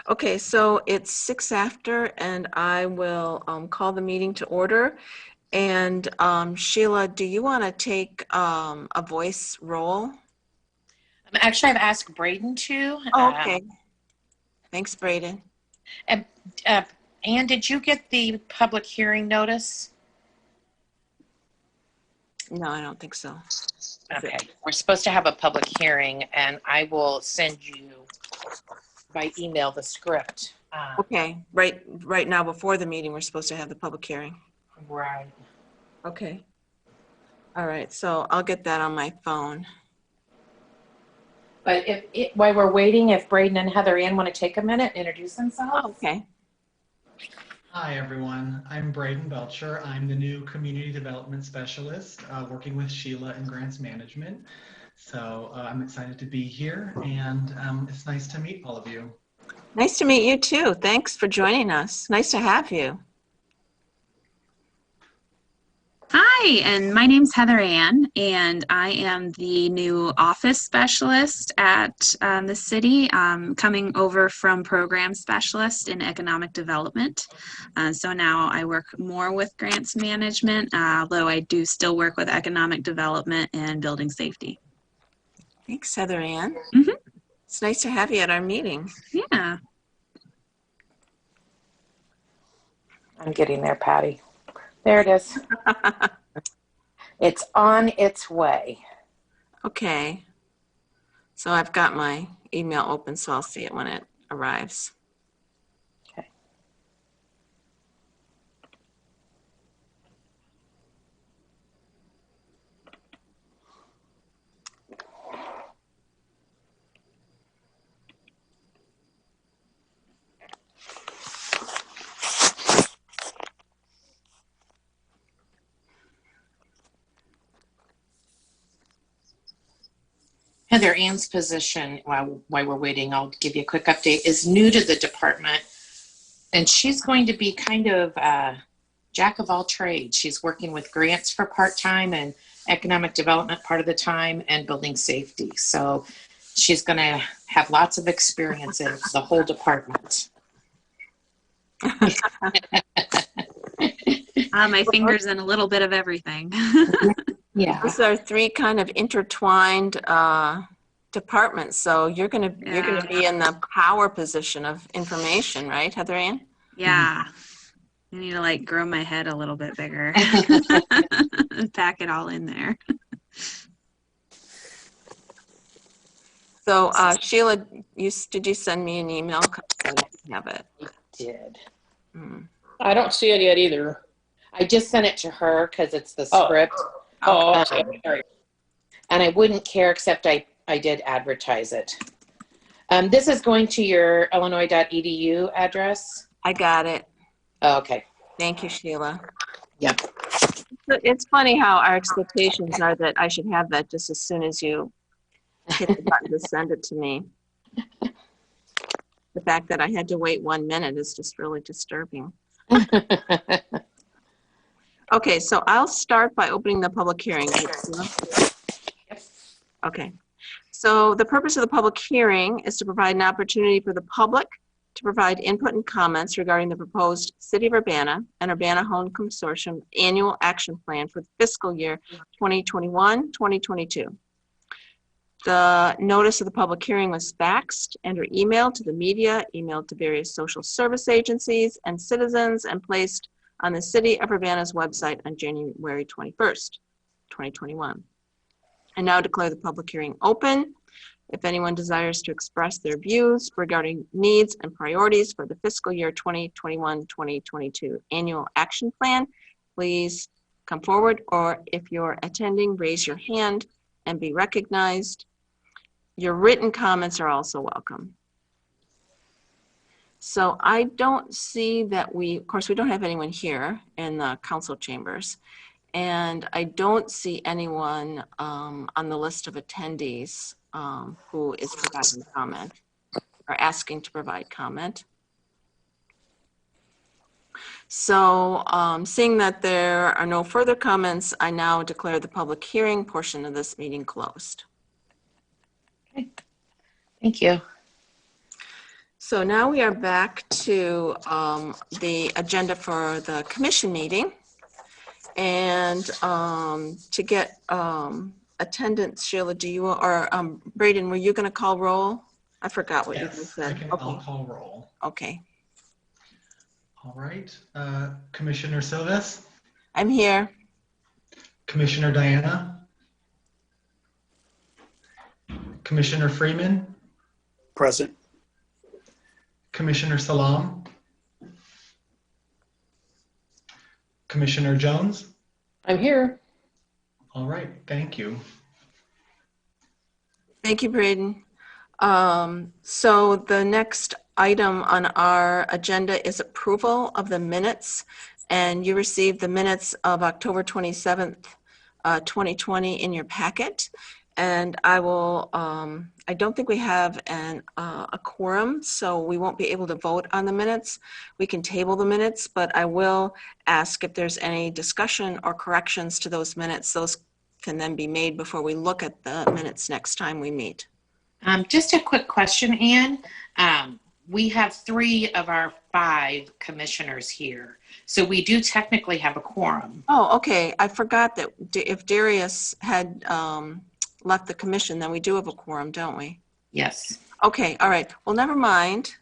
Okay, so it's 6 after, and I will call the meeting to order. And Sheila, do you want to take a voice roll? Actually, I've asked Braden to. Oh, okay. Thanks, Braden. And, uh, Ann, did you get the public hearing notice? No, I don't think so. Okay, we're supposed to have a public hearing, and I will send you by email the script. Okay, right now before the meeting, we're supposed to have the public hearing. Right. Okay. All right, so I'll get that on my phone. But while we're waiting, if Braden and Heather Ann want to take a minute and introduce themselves. Okay. Hi, everyone. I'm Braden Belcher. I'm the new Community Development Specialist working with Sheila and Grants Management. So I'm excited to be here, and it's nice to meet all of you. Nice to meet you too. Thanks for joining us. Nice to have you. Hi, and my name's Heather Ann, and I am the new office specialist at the city, coming over from program specialist in economic development. So now I work more with grants management, although I do still work with economic development and building safety. Thanks, Heather Ann. Mm-hmm. It's nice to have you at our meeting. Yeah. I'm getting there, Patty. There it is. It's on its way. Okay. So I've got my email open, so I'll see it when it arrives. Okay. Heather Ann's position, while we're waiting, I'll give you a quick update, is new to the department. And she's going to be kind of jack of all trades. She's working with grants for part-time and economic development part of the time and building safety. So she's going to have lots of experience in the whole department. My fingers in a little bit of everything. Yeah. Those are three kind of intertwined departments. So you're gonna be in the power position of information, right, Heather Ann? Yeah. I need to like grow my head a little bit bigger and pack it all in there. So Sheila, did you send me an email? I didn't have it. I did. I don't see it yet either. I just sent it to her because it's the script. Oh, okay. All right. And I wouldn't care except I did advertise it. This is going to your illinois.edu address. I got it. Oh, okay. Thank you, Sheila. Yep. It's funny how our expectations are that I should have that just as soon as you hit the button to send it to me. The fact that I had to wait 1 minute is just really disturbing. Okay, so I'll start by opening the public hearing. Yep. Okay, so the purpose of the public hearing is to provide an opportunity for the public to provide input and comments regarding the proposed City of Urbana and Urbana Home Consortium Annual Action Plan for the fiscal year 2021-2022. The notice of the public hearing was faxed and or emailed to the media, emailed to various social service agencies and citizens, and placed on the City of Urbana's website on January 21st, 2021. I now declare the public hearing open. If anyone desires to express their views regarding needs and priorities for the fiscal year 2021-2022 annual action plan, please come forward, or if you're attending, raise your hand and be recognized. Your written comments are also welcome. So I don't see that of course, we don't have anyone here in the council chambers, and I don't see anyone on the list of attendees who is providing comment or asking to provide comment. So seeing that there are no further comments, I now declare the public hearing portion of this meeting closed. Okay. Thank you. So now we are back to the agenda for the commission meeting. And to get attendance, Sheila, do you, or Braden, were you going to call roll? I forgot what you Yes, said. I'll Okay. call roll. Okay. All right. Commissioner Silvas, I'm here. Commissioner Diana, Commissioner Freeman, Present. Commissioner Salam, Commissioner Jones. I'm here. All right, thank you. Thank you, Braden. So the next item on our agenda is approval of the minutes. And you received the minutes of October 27th, 2020 in your packet. And I will, I don't think we have a quorum, so we won't be able to vote on the minutes. We can table the minutes, but I will ask if there's any discussion or corrections to those minutes. Those can then be made before we look at the minutes next time we meet. Just a quick question, Anne. We have 3 of our 5 commissioners here. So we do technically have a quorum. Oh, okay. I forgot that if Darius had left the commission, then we do have a quorum, don't we? Yes. Okay, all right. Well, never mind.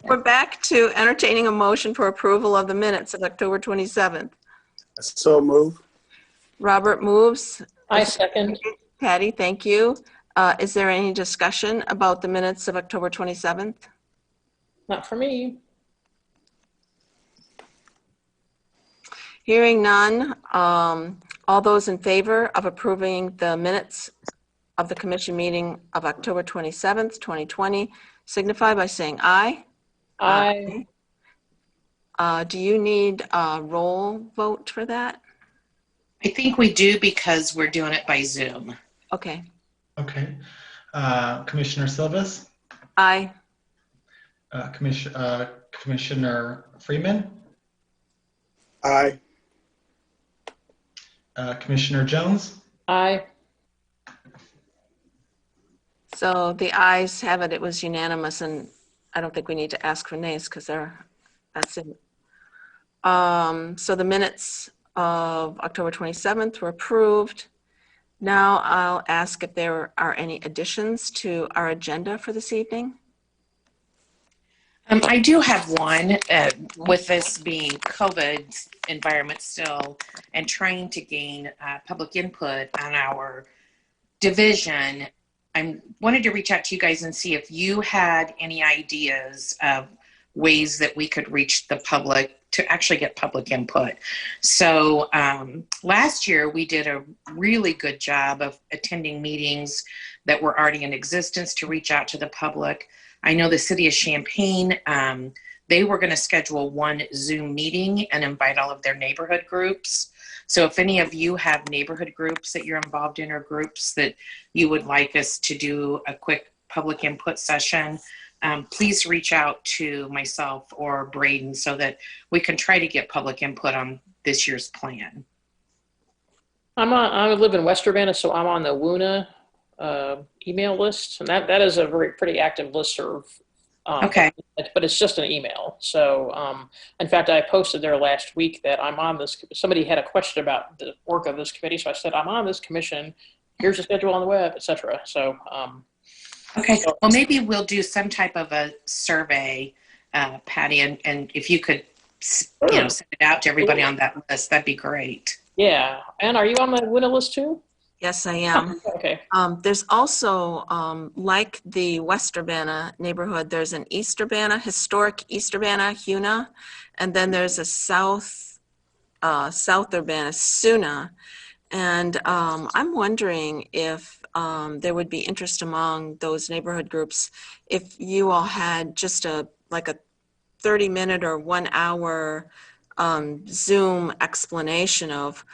We're back to entertaining a motion for approval of the minutes of October 27th. So move. Robert moves. I second. Patty, thank you. Is there any discussion about the minutes of October 27th? Not for me. Hearing none, all those in favor of approving the minutes of the commission meeting of October 27th, 2020, signify by saying aye. I Do you need a roll vote for that? I think we do because we're doing it by Zoom. Okay. Okay. Commissioner Silvas, Aye. Commissioner Freeman, Aye. Commissioner Jones. I So the ayes have it. It was unanimous, and I don't think we need to ask for nays because that's it. So the minutes of October 27th were approved. Now I'll ask if there are any additions to our agenda for this evening. I do have one with this being COVID environment still and trying to gain public input on our division. I wanted to reach out to you guys and see if you had any ideas of ways that we could reach the public to actually get public input. So last year we did a really good job of attending meetings that were already in existence to reach out to the public. I know the city of Champaign, they were going to schedule one Zoom meeting and invite all of their neighborhood groups. So if any of you have neighborhood groups that you're involved in or groups that you would like us to do a quick public input session, please reach out to myself or Braden so that we can try to get public input on this year's plan. I live in West Urbana, so I'm on the WUNA email list, and that is a pretty active listserv. Okay. But it's just an email. So, in fact, I posted there last week that I'm on this. Somebody had a question about the work of this committee, so I said I'm on this commission. Here's the schedule on the web, etc. So. Okay. Well, maybe we'll do some type of a survey, Patty, and if you could, send it out to everybody on that list, that'd be great. Yeah. Ann, are you on the WUNA list too? Yes, I am. Okay. There's also, like the West Urbana neighborhood, there's an East Urbana, historic East Urbana, HUNA, and then there's a South Urbana, SUNA. And I'm wondering if there would be interest among those neighborhood groups if you all had just a 30-minute or 1 hour Zoom explanation of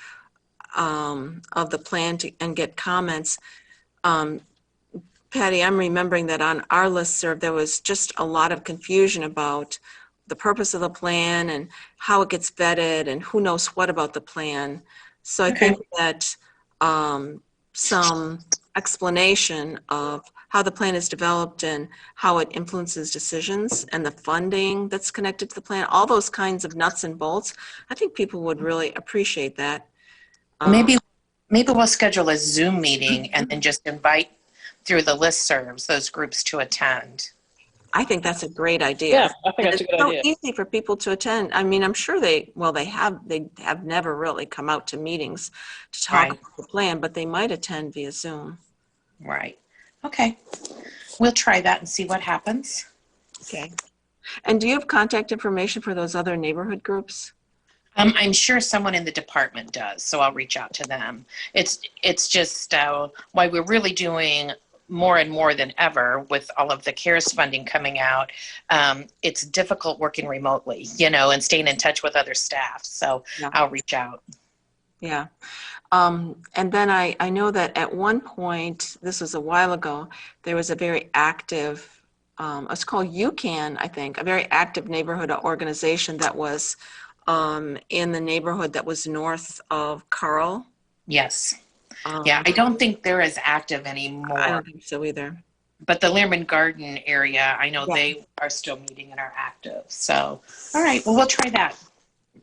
the plan and get comments. Patty, I'm remembering that on our listserv, there was just a lot of confusion about the purpose of the plan and how it gets vetted and who knows what about the plan. So I think that some explanation of how the plan is developed and how it influences decisions and the funding that's connected to the plan, all those kinds of nuts and bolts. I think people would really appreciate that. Maybe we'll schedule a Zoom meeting and then just invite through the listservs those groups to attend. I think that's a great idea. Yeah, I think And that's a it's good so idea. easy for people to attend. I mean, I'm sure they have never really come out to meetings to talk Right. about the plan, but they might attend via Zoom. Right. Okay. We'll try that and see what happens. Okay. And do you have contact information for those other neighborhood groups? I'm sure someone in the department does, so I'll reach out to them. It's just why we're really doing more and more than ever with all of the CARES funding coming out. It's difficult working remotely, and staying in touch with other staff. So Yeah. I'll reach out. Yeah. And then I know that at one point, this was a while ago, there was a very active, it's called UCAN, I think, a very active neighborhood organization that was in the neighborhood that was north of Carl. Yes. Yeah, I don't think they're as active anymore. I don't think so either. But the Learman Garden area, I know Yeah. they are still meeting and are active. So, all right, well, we'll try that.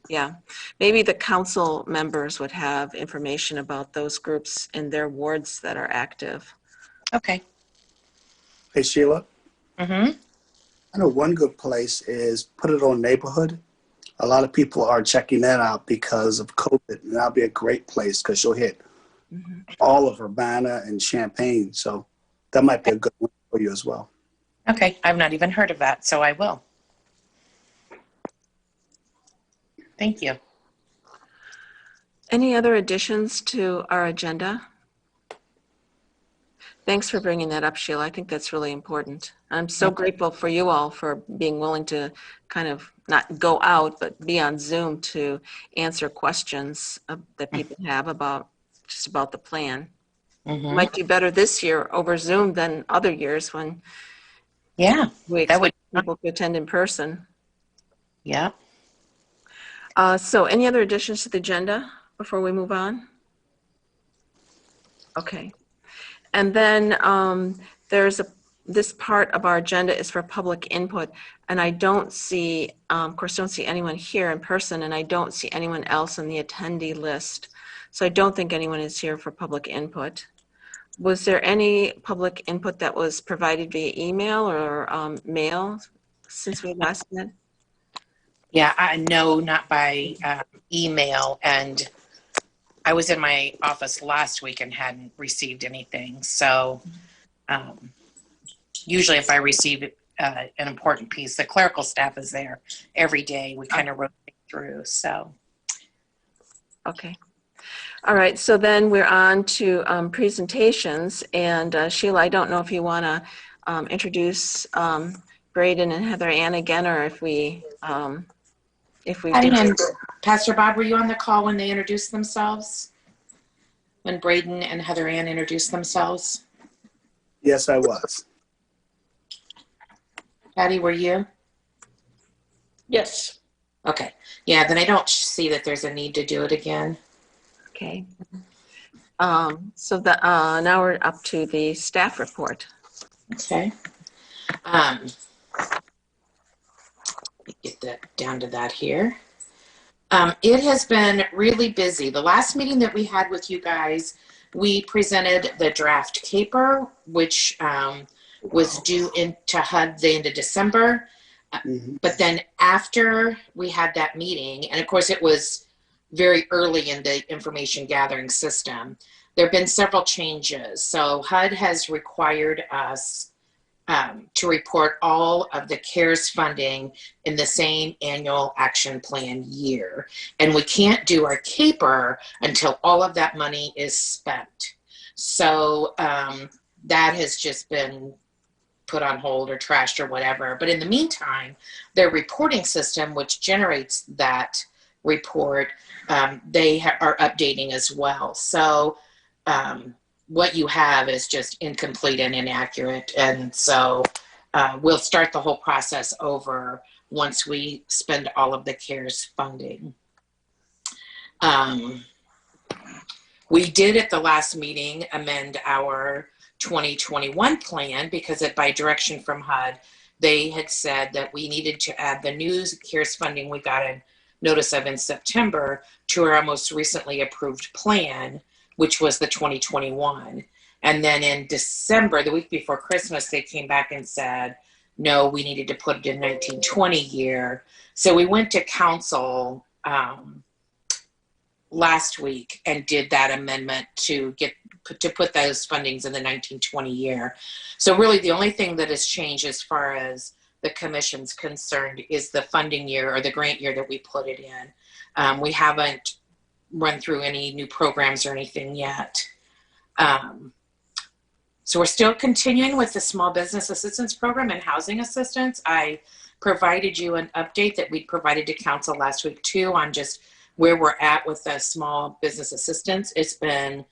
Yeah. Maybe the council members would have information about those groups in their wards that are active. Okay. Hey, Sheila, Mm-hmm. I know one good place is put it on neighborhood. A lot of people are checking that out because of COVID, and that'll be a great place because you'll hit all of Urbana and Champaign. So that might be a good one for you as well. Okay, I've not even heard of that, so I will. Thank you. Any other additions to our agenda? Thanks for bringing that up, Sheila. I think that's really important. I'm so grateful for you all for being willing to kind of not go out, but be on Zoom to answer questions that people have about the plan. Mhm. Might do better this year over Zoom than other years when Yeah, we that would. expect people to attend in person. Yeah. So any other additions to the agenda before we move on? Okay. And then this part of our agenda is for public input, and I don't see, of course, don't see anyone here in person, and I don't see anyone else on the attendee list. So I don't think anyone is here for public input. Was there any public input that was provided via email or mail since we last met? Yeah, I know, not by email. And I was in my office last week and hadn't received anything. So usually if I receive an important piece, the clerical staff is there every day. We kind of rotate through, so. Okay. All right, so then we're on to presentations. And Sheila, I don't know if you want to introduce Braden and Heather Ann again, or if we did. And Pastor Bob, were you on the call when they introduced themselves? When Braden and Heather Ann introduced themselves? Yes, I was. Patty, were you? Yes. Okay. Yeah, then I don't see that there's a need to do it again. Okay. So now we're up to the staff report. Okay. Let me get that down to that here. It has been really busy. The last meeting that we had with you guys, we presented the draft caper, which was due into HUD the end of December. But then after we had that meeting, and of course it was very early in the information gathering system, there have been several changes. So HUD has required us to report all of the CARES funding in the same annual action plan year. And we can't do our caper until all of that money is spent. So that has just been put on hold or trashed or whatever. But in the meantime, their reporting system, which generates that report, they are updating as well. So what you have is just incomplete and inaccurate. And so we'll start the whole process over once we spend all of the CARES funding. We did at the last meeting amend our 2021 plan because by direction from HUD, they had said that we needed to add the new CARES funding we got a notice of in September to our most recently approved plan, which was the 2021. And then in December, the week before Christmas, they came back and said, no, we needed to put it in 1920 year. So we went to council last week and did that amendment to put those fundings in the 1920 year. So really the only thing that has changed as far as the commission's concerned is the funding year or the grant year that we put it in. We haven't run through any new programs or anything yet. So we're still continuing with the Small Business Assistance Program and Housing Assistance. I provided you an update that we provided to council last week too on just where we're at with the Small Business Assistance. It's been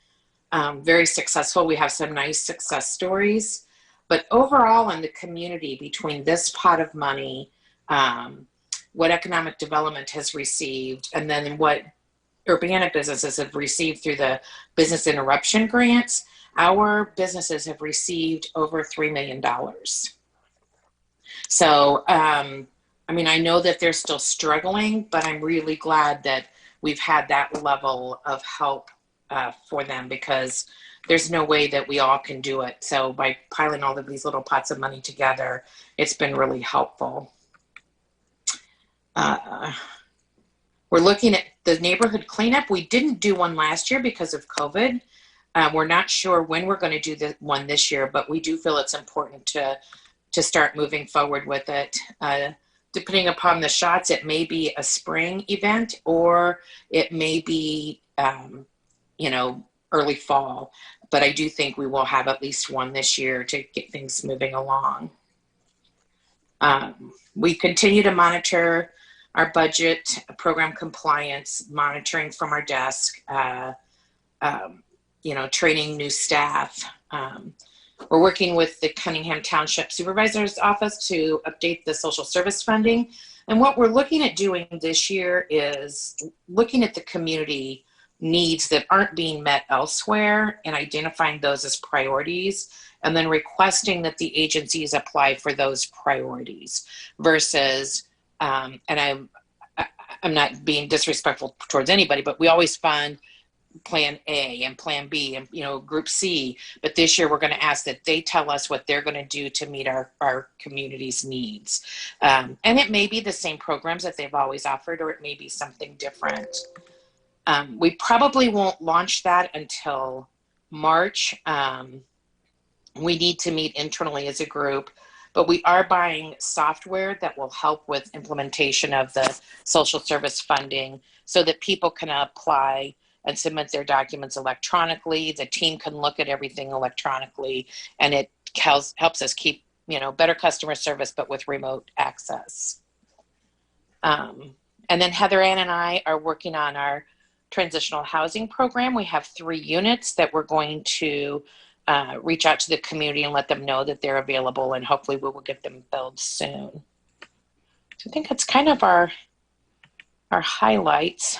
very successful. We have some nice success stories, but overall in the community between this pot of money, what economic development has received, and then what Urbana businesses have received through the business interruption grants, our businesses have received over $3 million. So, I mean, I know that they're still struggling, but I'm really glad that we've had that level of help for them because there's no way that we all can do it. So by piling all of these little pots of money together, it's been really helpful. We're looking at the neighborhood cleanup. We didn't do one last year because of COVID. We're not sure when we're going to do one this year, but we do feel it's important to start moving forward with it. Depending upon the shots, it may be a spring event or it may be, early fall. But I do think we will have at least one this year to get things moving along. We continue to monitor our budget, program compliance, monitoring from our desk, training new staff. We're working with the Cunningham Township Supervisor's Office to update the social service funding. And what we're looking at doing this year is looking at the community needs that aren't being met elsewhere and identifying those as priorities, and then requesting that the agencies apply for those priorities versus, and I'm not being disrespectful towards anybody, but we always fund plan A and plan B and group C, but this year we're going to ask that they tell us what they're going to do to meet our community's needs. And it may be the same programs that they've always offered, or it may be something different. We probably won't launch that until March. We need to meet internally as a group, but we are buying software that will help with implementation of the social service funding so that people can apply and submit their documents electronically. The team can look at everything electronically, and it helps us keep, better customer service, but with remote access. And then Heather Ann and I are working on our transitional housing program. We have 3 units that we're going to reach out to the community and let them know that they're available, and hopefully we will get them built soon. So I think that's kind of our highlights.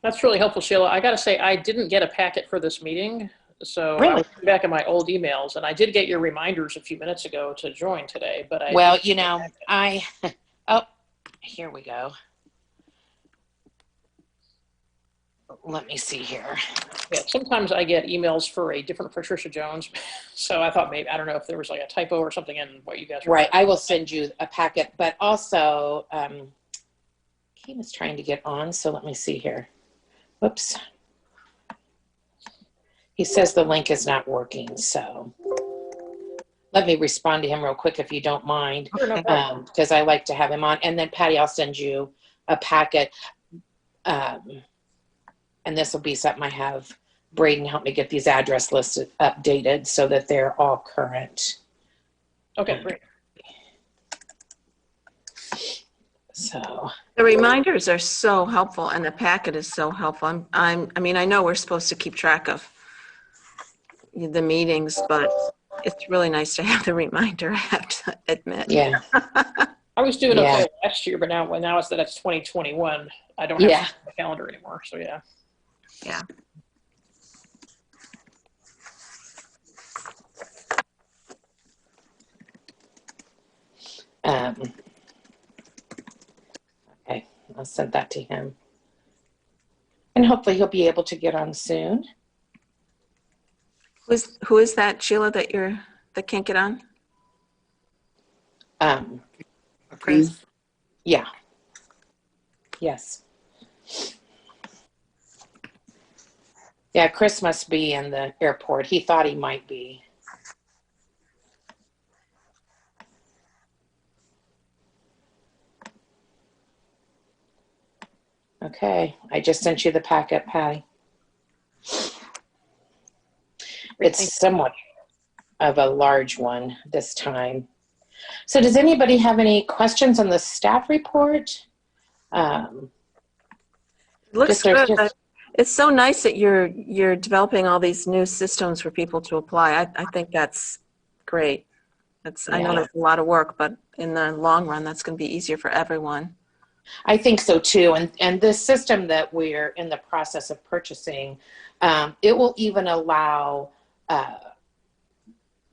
That's really helpful, Sheila. I got to say, I didn't get a packet for this meeting. So Really? I was back in my old emails, and I did get your reminders a few minutes ago to join today, but here we go. Let me see here. Yeah, sometimes I get emails for a different Patricia Jones. So I thought maybe, I don't know if there was like a typo or something in what you guys were Right. I will send you a packet, but also, Kim is trying to get on. So let me see here. Whoops. He says the link is not working. So let me respond to him real quick if you don't mind, because I like to have him on. And then Patty, I'll send you a packet. And this will be something I have Braden help me get these address lists updated so that they're all current. Okay, great. So The reminders are so helpful, and the packet is so helpful. I know we're supposed to keep track of the meetings, but it's really nice to have the reminder, I have to admit. yeah. I was doing Yeah. okay last year, but now it's 2021. I don't have the calendar anymore. So yeah. Yeah. Okay, I'll send that to him. And hopefully he'll be able to get on soon. Who is that, Sheila, that can't get on? Chris? Yeah. Yes. Yeah, Chris must be in the airport. He thought he might be. Okay, I just sent you the packet, Patty. It's somewhat of a large one this time. So does anybody have any questions on the staff report? Looks Just- good. It's so nice that you're developing all these new systems for people to apply. I think that's great. I know Yeah. that's a lot of work, but in the long run, that's going to be easier for everyone. I think so too. And this system that we're in the process of purchasing, it will even allow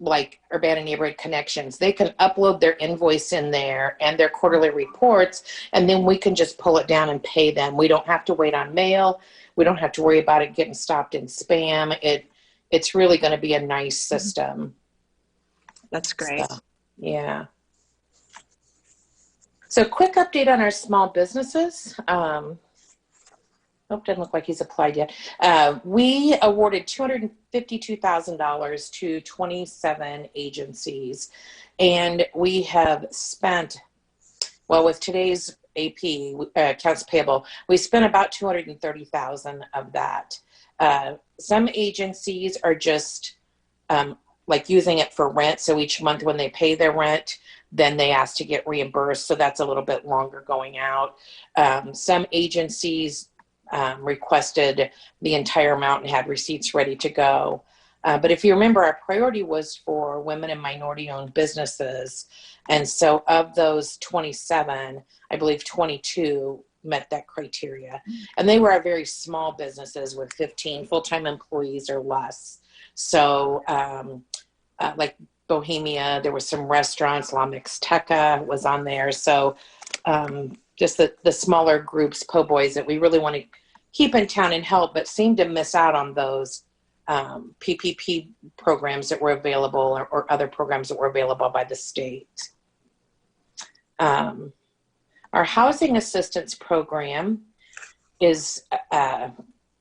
like Urbana Neighborhood Connections. They can upload their invoice in there and their quarterly reports, and then we can just pull it down and pay them. We don't have to wait on mail. We don't have to worry about it getting stopped in spam. It's really going to be a nice system. That's great. So, yeah. So quick update on our small businesses. Doesn't look like he's applied yet. We awarded $252,000 to 27 agencies, and we have spent, well, with today's AP, accounts payable, we spent about $230,000 of that. Some agencies are just like using it for rent. So each month when they pay their rent, then they ask to get reimbursed. So that's a little bit longer going out. Some agencies requested the entire amount and had receipts ready to go. But if you remember, our priority was for women and minority-owned businesses. And so of those 27, I believe 22 met that criteria. And they were our very small businesses with 15 full-time employees or less. So like Bohemia, there were some restaurants, La Mixteca was on there. So just the smaller groups, po' boys that we really want to keep in town and help, but seem to miss out on those PPP programs that were available or other programs that were available by the state. Our housing assistance program is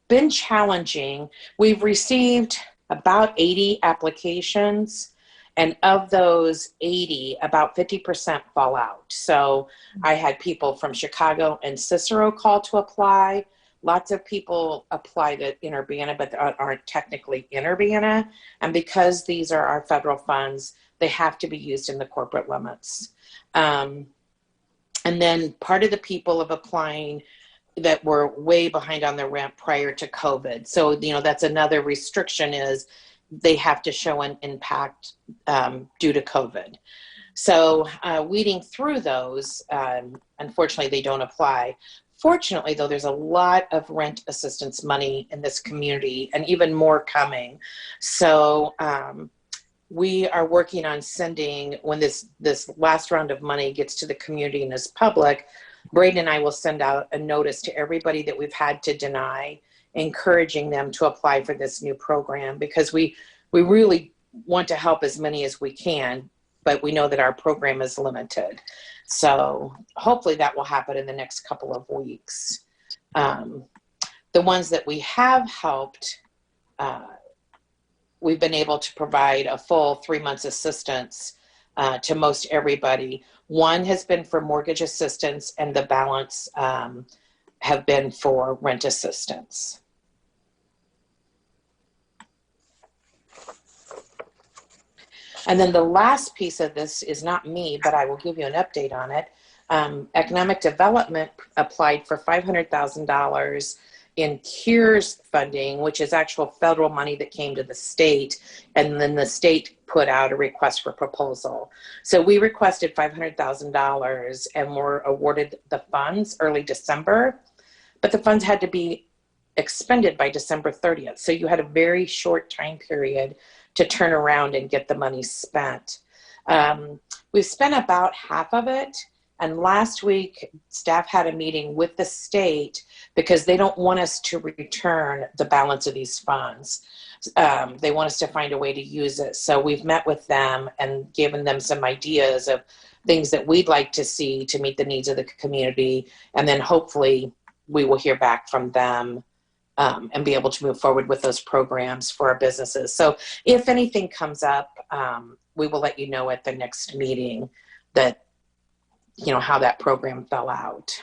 been challenging. We've received about 80 applications, and of those 80, about 50% fall out. So I had people from Chicago and Cicero call to apply. Lots of people apply in Urbana, but aren't technically in Urbana. And because these are our federal funds, they have to be used in the corporate limits. And then part of the people of applying that were way behind on their rent prior to COVID. So, that's another restriction is they have to show an impact due to COVID. So weeding through those, unfortunately, they don't apply. Fortunately, though, there's a lot of rent assistance money in this community and even more coming. So we are working on sending, when this last round of money gets to the community and is public, Braden and I will send out a notice to everybody that we've had to deny, encouraging them to apply for this new program, because we really want to help as many as we can, but we know that our program is limited. So hopefully that will happen in the next couple of weeks. The ones that we have helped, we've been able to provide a full 3 months assistance to most everybody. One has been for mortgage assistance, and the balance have been for rent assistance. And then the last piece of this is not me, but I will give you an update on it. Economic Development applied for $500,000 in CURES funding, which is actual federal money that came to the state, and then the state put out a request for proposal. So we requested $500,000 and were awarded the funds early December, but the funds had to be expended by December 30th. So you had a very short time period to turn around and get the money spent. We've spent about half of it. And last week, staff had a meeting with the state because they don't want us to return the balance of these funds. They want us to find a way to use it. So we've met with them and given them some ideas of things that we'd like to see to meet the needs of the community. And then hopefully we will hear back from them and be able to move forward with those programs for our businesses. So if anything comes up, we will let you know at the next meeting that, you know, how that program fell out.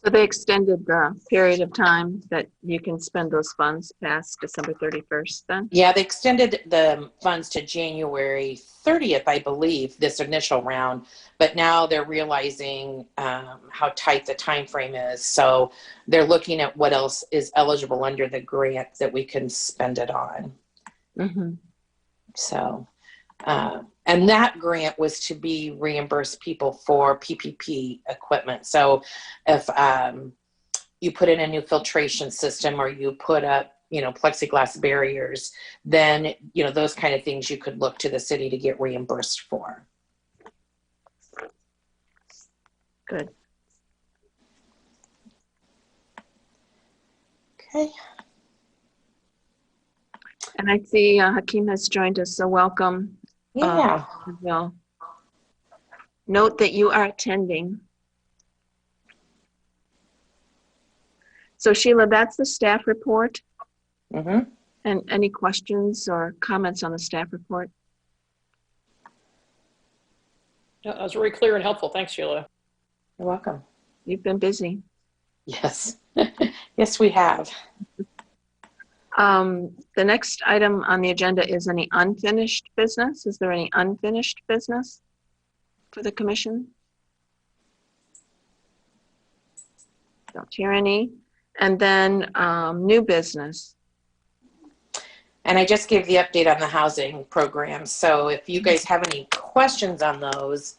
So they extended the period of time that you can spend those funds past December 31st then? Yeah, they extended the funds to January 30th, I believe, this initial round, but now they're realizing how tight the time frame is. So they're looking at what else is eligible under the grant that we can spend it on. Mm-hmm. So, and that grant was to be reimburse people for PPP equipment. So if you put in a new filtration system or you put up, you know, plexiglass barriers, then, you know, those kind of things you could look to the city to get reimbursed for. Good. Okay. And I see Hakeem has joined us, so welcome. Yeah. Well, note that you are attending. So Sheila, that's the staff report. Mm-hmm. And any questions or comments on the staff report? Yeah, that was very clear and helpful. Thanks, Sheila. You're welcome. You've been busy. Yes. Yes, we have. The next item on the agenda is any unfinished business. Is there any unfinished business for the commission? Don't hear any. And then new business. And I just gave the update on the housing program. So if you guys have any questions on those,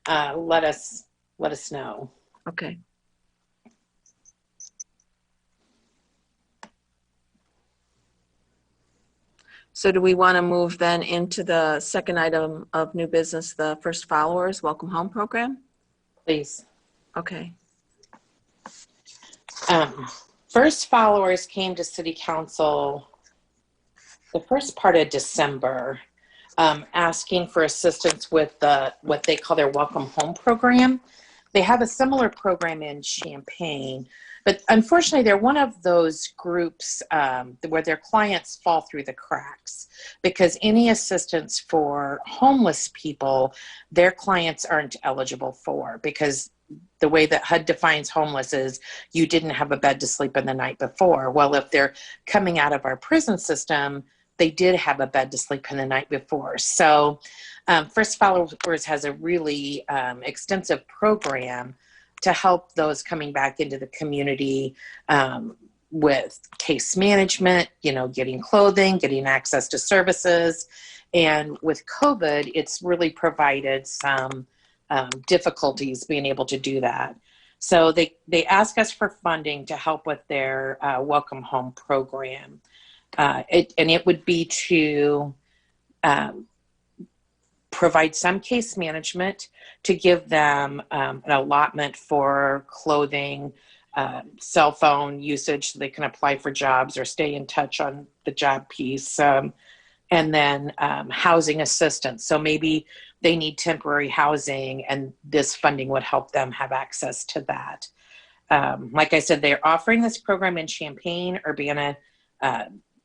let us know. Okay. So do we want to move then into the second item of new business, the First Followers Welcome Home Program? Please. Okay. First Followers came to City Council the first part of December, asking for assistance with what they call their Welcome Home program. They have a similar program in Champaign, but unfortunately they're one of those groups where their clients fall through the cracks because any assistance for homeless people, their clients aren't eligible for, because the way that HUD defines homeless is you didn't have a bed to sleep in the night before. Well, if they're coming out of our prison system, they did have a bed to sleep in the night before. So First Followers has a really extensive program to help those coming back into the community with case management, you know, getting clothing, getting access to services. And with COVID, it's really provided some difficulties being able to do that. So they ask us for funding to help with their Welcome Home program. It would be to provide some case management, to give them an allotment for clothing, cell phone usage so they can apply for jobs or stay in touch on the job piece, and then housing assistance. So maybe they need temporary housing and this funding would help them have access to that. Like I said, they're offering this program in Champaign. Urbana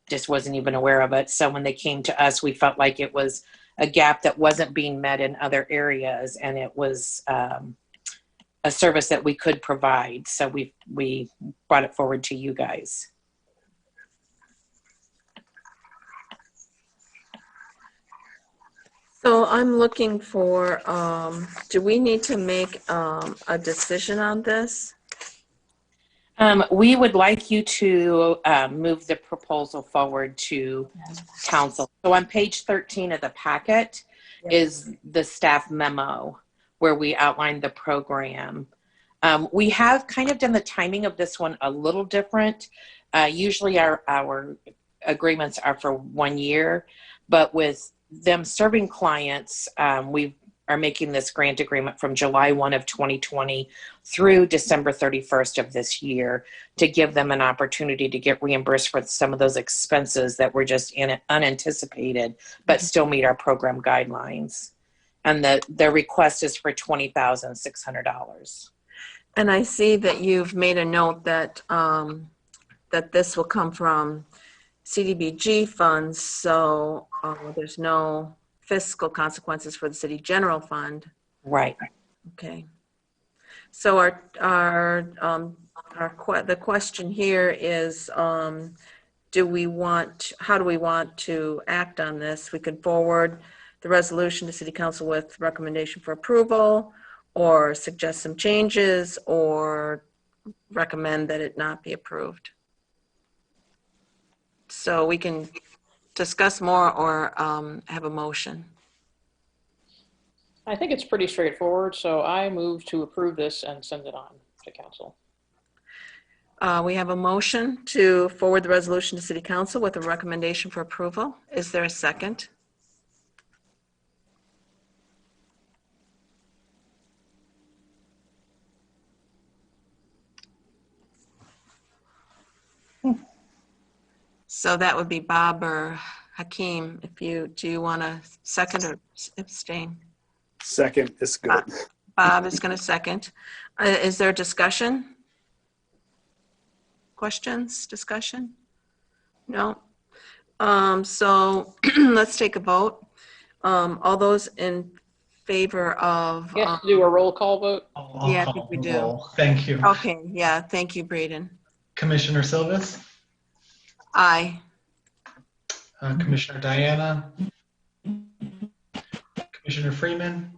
just wasn't even aware of it. So when they came to us, we felt like it was a gap that wasn't being met in other areas, and it was a service that we could provide. So we brought it forward to you guys. So I'm looking for, do we need to make a decision on this? We would like you to move the proposal forward to council. So on page 13 of the packet is the staff memo where we outline the program. We have kind of done the timing of this one a little different. Usually our agreements are for 1 year, but with them serving clients, we are making this grant agreement from July 1 of 2020 through December 31st of this year to give them an opportunity to get reimbursed for some of those expenses that were just unanticipated, but still meet our program guidelines. And the request is for $20,600. And I see that you've made a note that, that this will come from CDBG funds, so there's no fiscal consequences for the city general fund. Right. Okay. So the question here is, how do we want to act on this? We could forward the resolution to City Council with recommendation for approval, or suggest some changes, or recommend that it not be approved. So we can discuss more or have a motion. I think it's pretty straightforward, so I move to approve this and send it on to council. We have a motion to forward the resolution to City Council with a recommendation for approval. Is there a second? So that would be Bob or Hakeem. Do you want to second or abstain? Second is good. Bob is going to second. Is there discussion? Questions, discussion? No? So let's take a vote. All those in favor of... You have to do a roll call vote. I'll Yeah, I call think we the do. roll. Thank you. Okay, yeah, thank you, Braden. Commissioner Silvas, Aye. Commissioner Diana, Commissioner Freeman,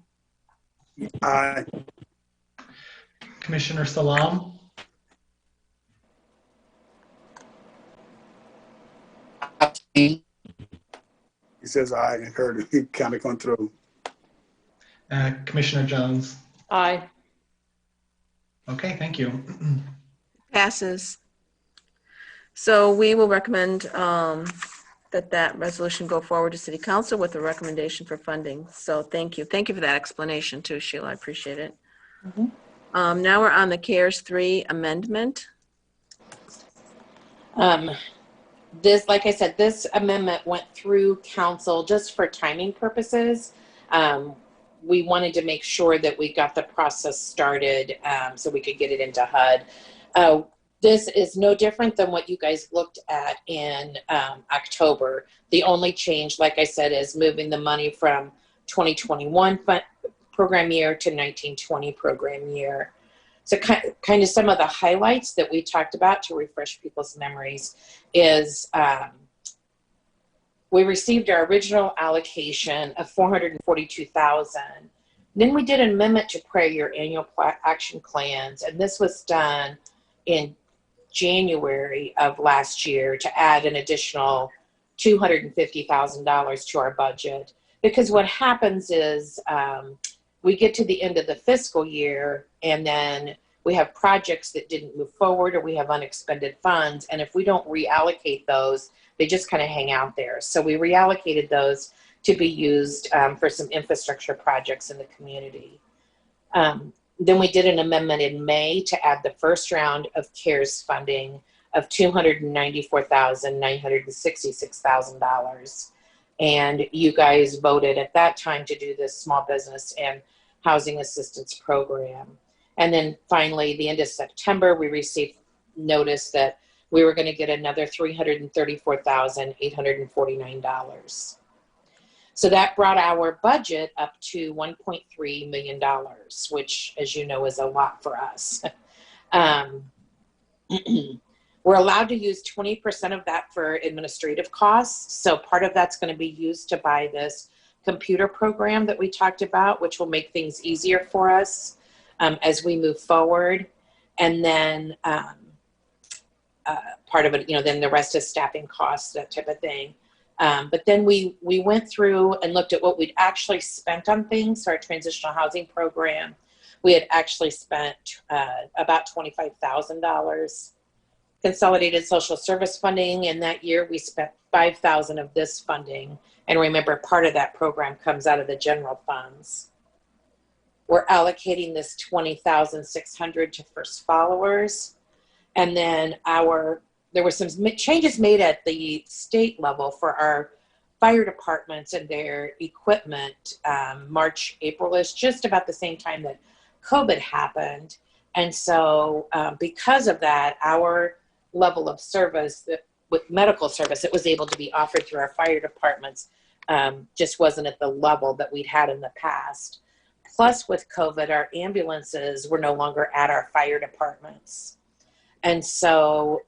Aye. Commissioner Salam, He says aye. I heard him kind of going through. Commissioner Jones. Aye. Okay, thank you. Passes. So we will recommend that resolution go forward to City Council with a recommendation for funding. So thank you. Thank you for that explanation too, Sheila. I appreciate it. Now we're on the CARES 3 amendment. This, like I said, this amendment went through council just for timing purposes. We wanted to make sure that we got the process started so we could get it into HUD. This is no different than what you guys looked at in October. The only change, like I said, is moving the money from 2021 program year to 1920 program year. So kind of some of the highlights that we talked about to refresh people's memories is we received our original allocation of $442,000. Then we did an amendment to prior annual action plans, and this was done in January of last year to add an additional $250,000 to our budget. Because what happens is we get to the end of the fiscal year and then we have projects that didn't move forward or we have unexpended funds. And if we don't reallocate those, they just kind of hang out there. So we reallocated those to be used for some infrastructure projects in the community. Then we did an amendment in May to add the first round of CARES funding of $294,966,000. And you guys voted at that time to do this small business and housing assistance program. And then finally, the end of September, we received notice that we were going to get another $334,849. So that brought our budget up to $1.3 million, which, as you know, is a lot for us. We're allowed to use 20% of that for administrative costs. So part of that's going to be used to buy this computer program that we talked about, which will make things easier for us as we move forward. And then part of it, then the rest is staffing costs, that type of thing. But then we went through and looked at what we'd actually spent on things. So our transitional housing program, we had actually spent about $25,000. Consolidated social service funding, in that year we spent $5,000 of this funding, And remember, part of that program comes out of the general funds. We're allocating this $20,600 to first followers. And then there were some changes made at the state level for our fire departments and their equipment. March, April-ish, just about the same time that COVID happened. And so because of that, our level of service with medical service, it was able to be offered through our fire departments, just wasn't at the level that we'd had in the past. Plus with COVID, our ambulances were no longer at our fire departments. And so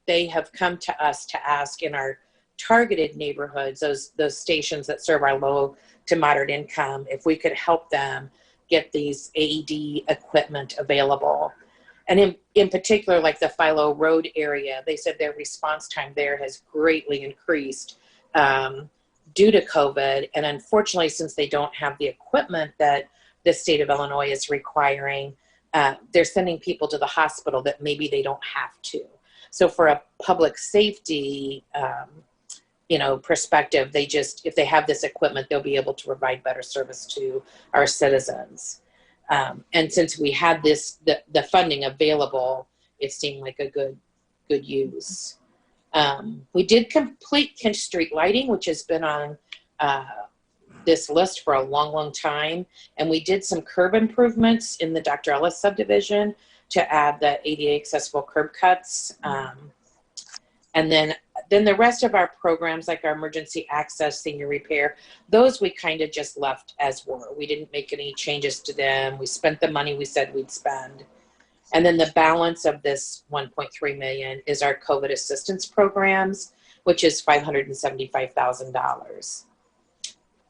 they have come to us to ask in our targeted neighborhoods, those stations that serve our low to moderate income, if we could help them get these AED equipment available. And in particular, like the Philo Road area, they said their response time there has greatly increased due to COVID. And unfortunately, since they don't have the equipment that the state of Illinois is requiring, they're sending people to the hospital that maybe they don't have to. So for a public safety, perspective, if they have this equipment, they'll be able to provide better service to our citizens. And since we had the funding available, it seemed like a good use. We did complete Kinch Street lighting, which has been on this list for a long, long time. And we did some curb improvements in the Dr. Ellis subdivision to add the ADA accessible curb cuts. And then the rest of our programs, like our emergency access, senior repair, those we kind of just left as were. We didn't make any changes to them. We spent the money we said we'd spend. And then the balance of this $1.3 million is our COVID assistance programs, which is $575,000.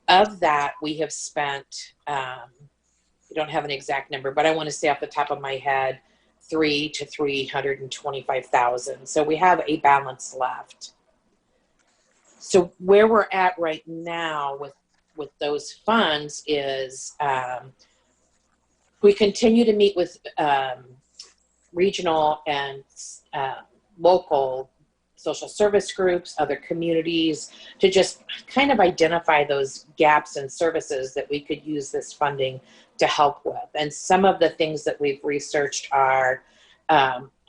Of that, we have spent, we don't have an exact number, but I want to say off the top of my head, $300,000 to $325,000. So we have a balance left. So where we're at right now with those funds is we continue to meet with regional and local social service groups, other communities, to just kind of identify those gaps in services that we could use this funding to help with. And some of the things that we've researched are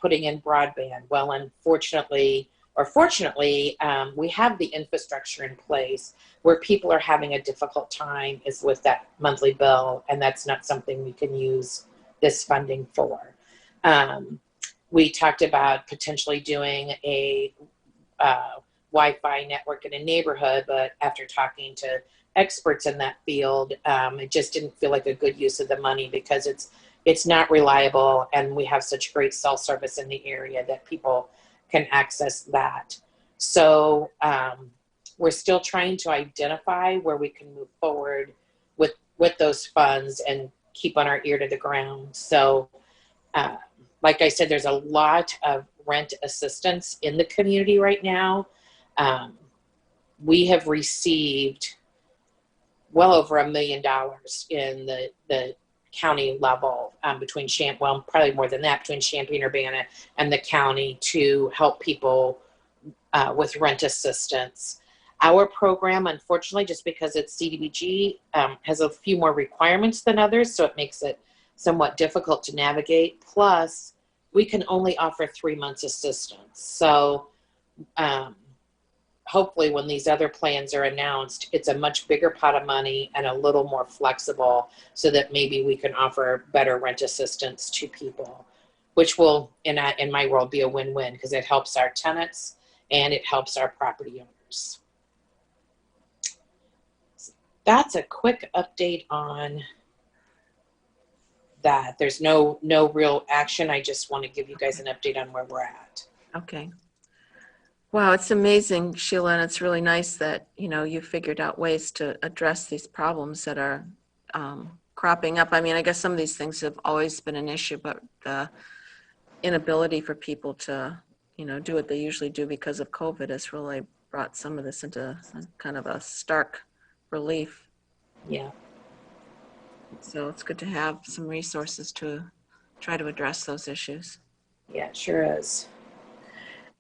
putting in broadband. Well, unfortunately, or fortunately, we have the infrastructure in place. Where people are having a difficult time is with that monthly bill, and that's not something we can use this funding for. We talked about potentially doing a Wi-Fi network in a neighborhood, but after talking to experts in that field, it just didn't feel like a good use of the money because it's not reliable, and we have such great cell service in the area that people can access that. So we're still trying to identify where we can move forward with those funds and keep on our ear to the ground. So like I said, there's a lot of rent assistance in the community right now. We have received well over $1 million in the county level between probably more than that, between Champaign-Urbana and the county to help people with rent assistance. Our program, unfortunately, just because it's CDBG, has a few more requirements than others, so it makes it somewhat difficult to navigate. Plus, we can only offer 3 months assistance. So hopefully when these other plans are announced, it's a much bigger pot of money and a little more flexible so that maybe we can offer better rent assistance to people, which will, in my world, be a win-win because it helps our tenants and it helps our property owners. That's a quick update on that. There's no real action. I just want to give you guys an update on where we're at. Okay. Wow, it's amazing, Sheila, and it's really nice that, you figured out ways to address these problems that are cropping up. I mean, I guess some of these things have always been an issue, but the inability for people to, do what they usually do because of COVID has really brought some of this into kind of a stark relief. Yeah. So it's good to have some resources to try to address those issues. Yeah, it sure is.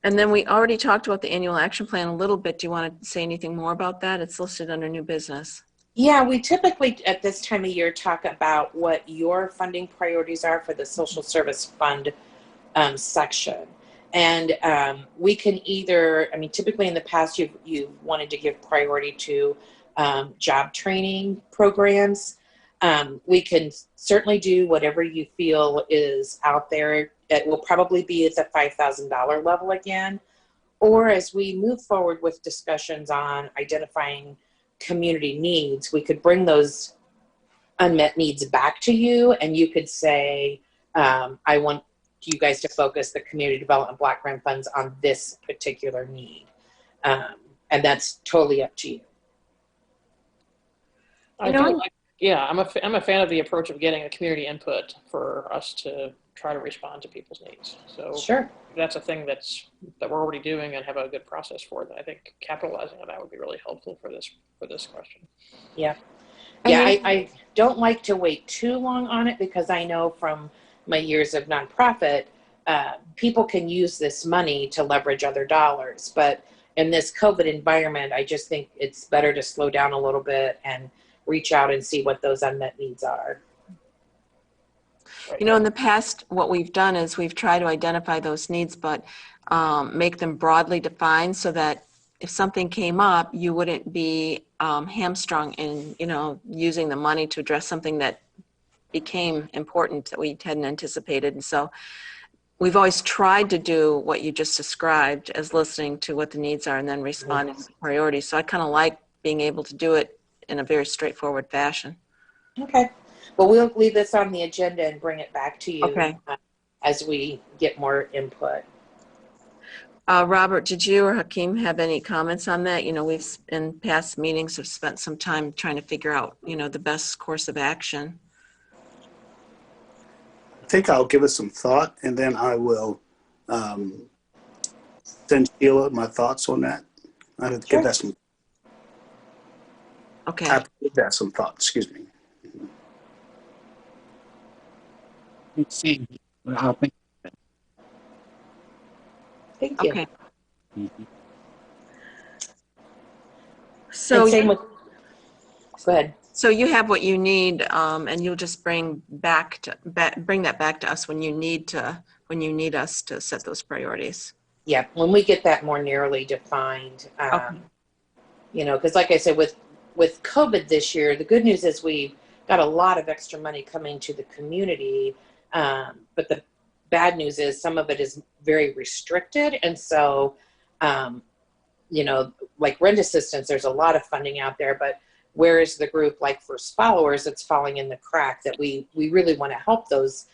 And then we already talked about the annual action plan a little bit. Do you want to say anything more about that? It's listed under new business. Yeah, we typically at this time of year talk about what your funding priorities are for the social service fund section. And we can either, I mean, typically in the past, you've wanted to give priority to job training programs. We can certainly do whatever you feel is out there. It will probably be at the $5,000 level again. Or as we move forward with discussions on identifying community needs, we could bring those unmet needs back to you, and you could say, I want you guys to focus the community development block grant funds on this particular need. And that's totally up to you. I do like, yeah, I'm a fan of the approach of getting a community input for us to try to respond to people's needs. So Sure. if that's a thing that we're already doing and have a good process for it, I think capitalizing on that would be really helpful for this question. Yeah. And Yeah, you- I don't like to wait too long on it, because I know from my years of nonprofit, people can use this money to leverage other dollars. But in this COVID environment, I just think it's better to slow down a little bit and reach out and see what those unmet needs are. You know, in the past, what we've done is we've tried to identify those needs, but make them broadly defined so that if something came up, you wouldn't be hamstrung in, you know, using the money to address something that became important that we hadn't anticipated. And so we've always tried to do what you just described as listening to what the needs are and then responding to priorities. So I kind of like being able to do it in a very straightforward fashion. Okay. Well, we'll leave this on the agenda and bring it back to you Okay. As we get more input. Robert, did you or Hakeem have any comments on that? You know, we've in past meetings have spent some time trying to figure out, you know, the best course of action. I think I'll give it some thought, and then I will send Sheila my thoughts on that. I have to give that some. Okay. I have to give that some thought. Excuse me. See, I think. Thank you. Okay. Mhm. So And same with, go ahead. So you have what you need, and you'll just bring that back to us when you need us to set those priorities. Yeah, when we get that more narrowly defined, Okay. you know, because like I said, with COVID this year, the good news is we got a lot of extra money coming to the community, but the bad news is some of it is very restricted, and so, you know, like rent assistance, there's a lot of funding out there, but where is the group like First Followers that's falling in the crack that we really want to help those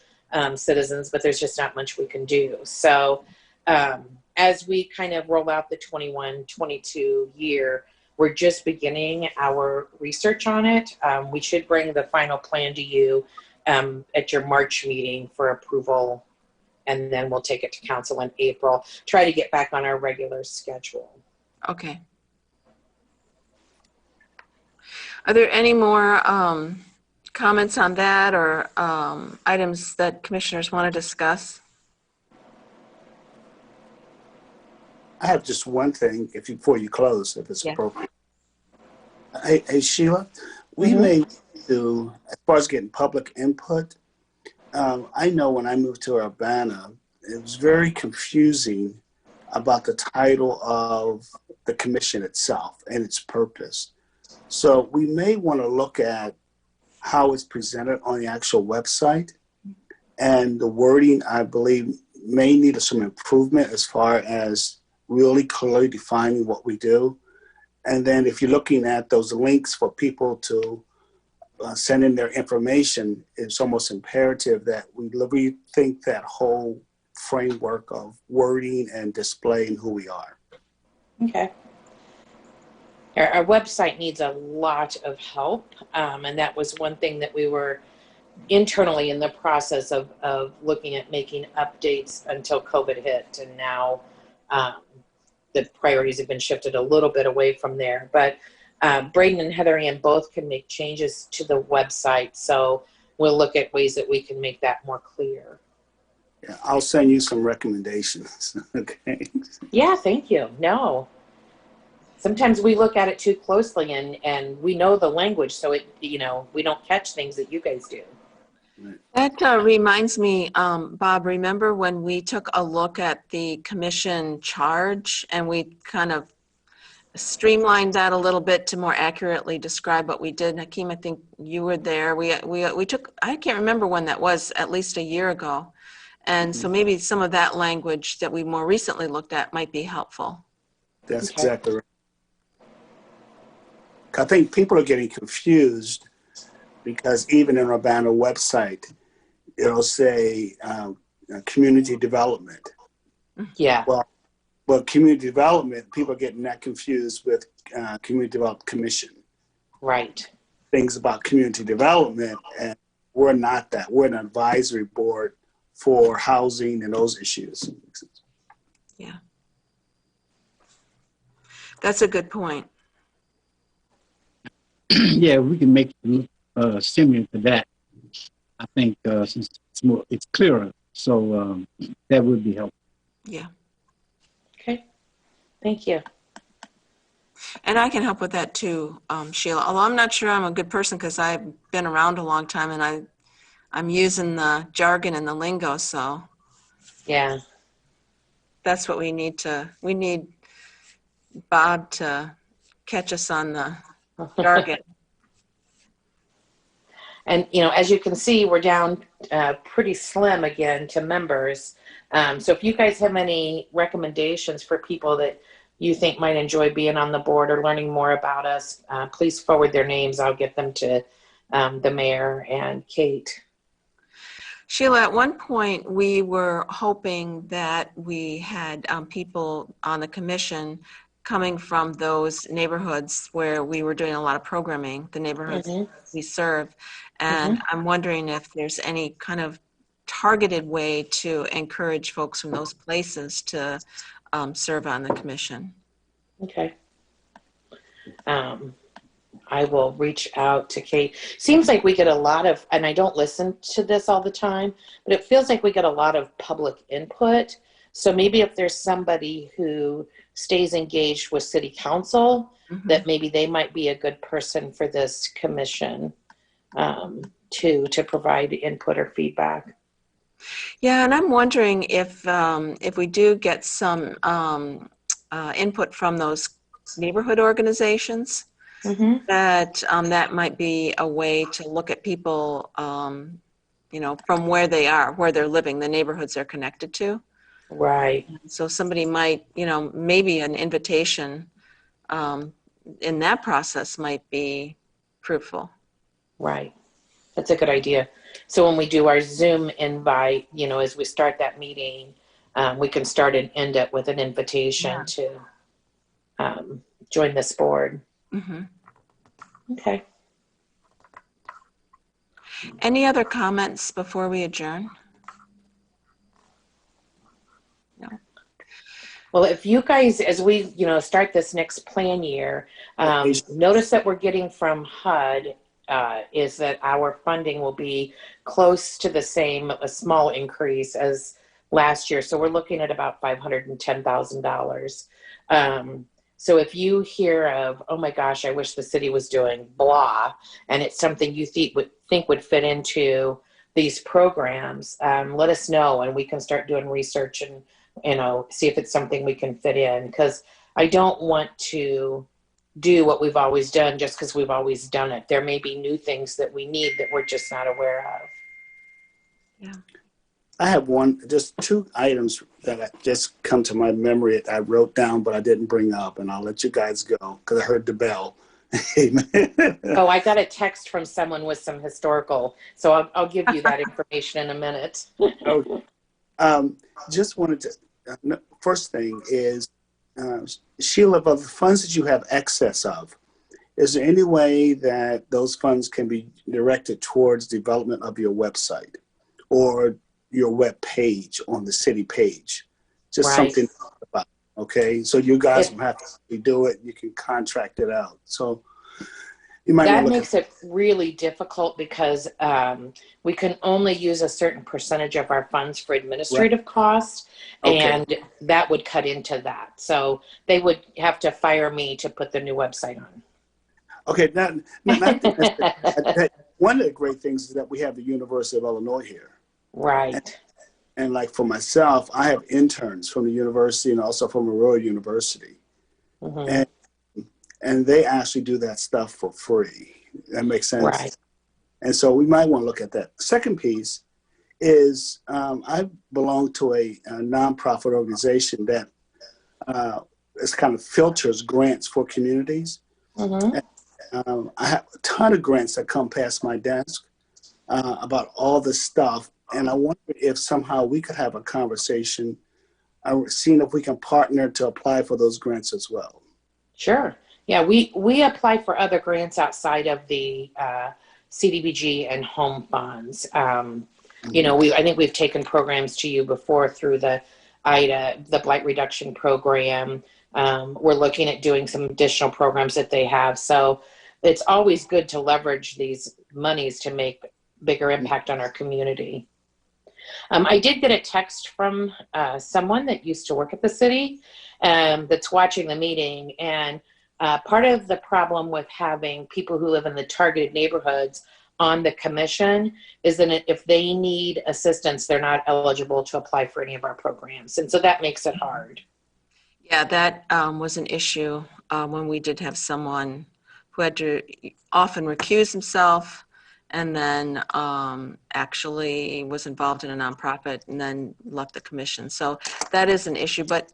citizens, but there's just not much we can do. So as we kind of roll out the 21-22 year, we're just beginning our research on it. We should bring the final plan to you at your March meeting for approval, and then we'll take it to council in April, try to get back on our regular schedule. Okay. Are there any more comments on that or items that commissioners want to discuss? I have just one thing, before you close, if it's Yeah. appropriate. Hey, Sheila, we may do, as far as getting public input, I know when I moved to Urbana, it was very confusing about the title of the commission itself and its purpose. So we may want to look at how it's presented on the actual website, and the wording, I believe, may need some improvement as far as really clearly defining what we do. And then if you're looking at those links for people to send in their information, it's almost imperative that we rethink that whole framework of wording and displaying who we are. Okay. Our website needs a lot of help, and that was one thing that we were internally in the process of looking at making updates until COVID hit, and now the priorities have been shifted a little bit away from there. But Braden and Heather Ann both can make changes to the website, so we'll look at ways that we can make that more clear. Yeah, I'll send you some recommendations. Okay. Yeah, thank you. No. Sometimes we look at it too closely and we know the language, so we don't catch things that you guys do. That reminds me, Bob, remember when we took a look at the commission charge and we kind of streamlined that a little bit to more accurately describe what we did? Hakeem, I think you were there. We took, I can't remember when that was, at least a year ago. And so maybe some of that language that we more recently looked at might be helpful. That's Okay. exactly right. I think people are getting confused because even in Urbana website, it'll say community development. Yeah. Well, community development, people are getting that confused with community development commission. Right. Things about community development, and we're not that. We're an advisory board for housing and those issues. Yeah. That's a good point. Yeah, we can make it similar to that. I think since it's clearer, so that would be helpful. Yeah. Okay. Thank you. And I can help with that too, Sheila. Although I'm not sure I'm a good person because I've been around a long time and I'm using the jargon and the lingo. So Yeah. that's what we need Bob to catch us on the jargon. And, as you can see, we're down pretty slim again to members. So if you guys have any recommendations for people that you think might enjoy being on the board or learning more about us, please forward their names. I'll get them to the mayor and Kate. Sheila, at one point, we were hoping that we had people on the commission coming from those neighborhoods where we were doing a lot of programming, the neighborhoods we serve. And I'm wondering if there's any kind of targeted way to encourage folks from those places to serve on the commission. Okay. I will reach out to Kate. Seems like we get a lot of, and I don't listen to this all the time, but it feels like we get a lot of public input. So maybe if there's somebody who stays engaged with city council, that maybe they might be a good person for this commission to provide input or feedback. Yeah, and I'm wondering if we do get some input from those neighborhood organizations, that might be a way to look at people, from where they are, where they're living, the neighborhoods they're connected to. Right. So somebody might, maybe an invitation in that process might be fruitful. Right. That's a good idea. So when we do our Zoom invite, as we start that meeting, we can start and end it with an invitation to join this board. Okay. Any other comments before we adjourn? No. Well, if you guys, as we, start this next plan year, notice that we're getting from HUD is that our funding will be close to the same, a small increase as last year. So we're looking at about $510,000. So if you hear of, oh my gosh, I wish the city was doing blah, and it's something you think would fit into these programs, let us know and we can start doing research and, see if it's something we can fit in. Because I don't want to do what we've always done just because we've always done it. There may be new things that we need that we're just not aware of. Yeah. I have just two items that just come to my memory that I wrote down, but I didn't bring up, and I'll let you guys go because I heard the bell. Oh, I got a text from someone with some historical, so I'll give you that information in a minute. Okay. Just wanted to, first thing is, Sheila, of the funds that you have excess of, is there any way that those funds can be directed towards development of your website or your web page on the city page? Just something about, okay? So you guys don't have to do it. You can contract it out. So You might That want to look makes it really difficult because we can only use a certain percentage of our funds for administrative costs, Okay. and that would cut into that. So they would have to fire me to put the new website on. Okay, not one of the great things is that we have the University of Illinois here. Right. And like for myself, I have interns from the university and also from Aurora University. Mhm. And they actually do that stuff for free. That makes sense. Right. And so we might want to look at that. Second piece is I belong to a nonprofit organization that is kind of filters grants for communities. Mhm. I have a ton of grants that come past my desk about all this stuff. And I wonder if somehow we could have a conversation, seeing if we can partner to apply for those grants as well. Sure. Yeah, we apply for other grants outside of the CDBG and home funds. You know, I think we've taken programs to you before through the IDA, the Blight Reduction Program. We're looking at doing some additional programs that they have. So it's always good to leverage these monies to make bigger impact on our community. I did get a text from someone that used to work at the city that's watching the meeting. And part of the problem with having people who live in the targeted neighborhoods on the commission is that if they need assistance, they're not eligible to apply for any of our programs. And so that makes it hard. Yeah, that was an issue when we did have someone who had to often recuse himself and then actually was involved in a nonprofit and then left the commission. So that is an issue, but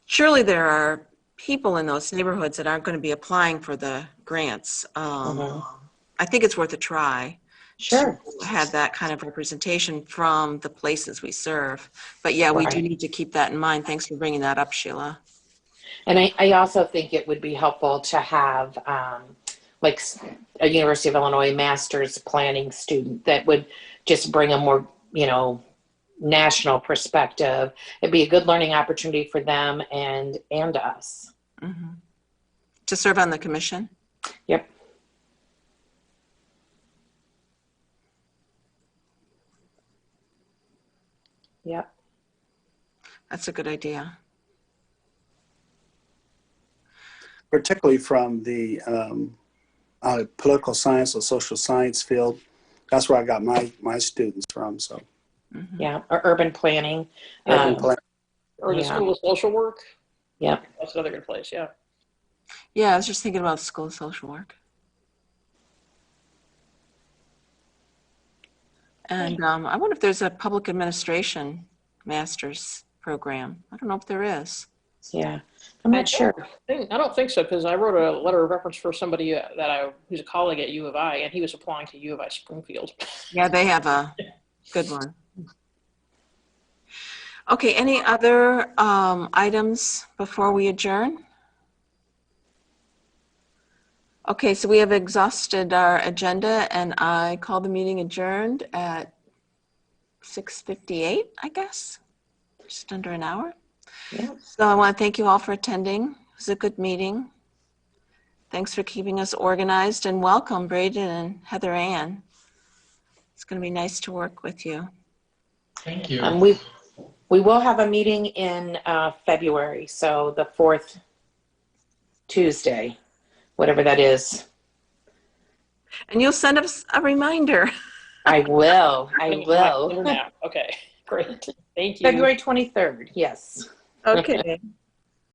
surely there are people in those neighborhoods that aren't going to be applying for the grants. I think it's worth a try. Sure. To have that kind of representation from the places we serve. But yeah, we do Right. need to keep that in mind. Thanks for bringing that up, Sheila. And I also think it would be helpful to have like a University of Illinois master's planning student that would just bring a more, you know, national perspective. It'd be a good learning opportunity for them and us. Mm-hmm. To serve on the commission? Yep. Yep. That's a good idea. Particularly from the political science or social science field. That's where I got my students from. So, Yeah. Or urban planning. urban plan- Or the Yeah. School of Social Work. Yep. That's another good place. Yeah. Yeah, I was just thinking about school of social work. And I wonder if there's a public administration master's program. I don't know if there is. Yeah. I'm not sure. I don't think so, because I wrote a letter of reference for somebody who's a colleague at U of I, and he was applying to U of I Springfield. Yeah, they have a good one. Okay, any other items before we adjourn? Okay, so we have exhausted our agenda, and I call the meeting adjourned at 6:58, I guess, just under an hour. Yeah. So I want to thank you all for attending. It was a good meeting. Thanks for keeping us organized, and welcome, Braden and Heather Ann. It's going to be nice to work with you. Thank you. We will have a meeting in February, so the 4th Tuesday, whatever that is. And you'll send us a reminder. I will. I will. Now. Okay, great. Thank you. February 23rd. Yes. Okay.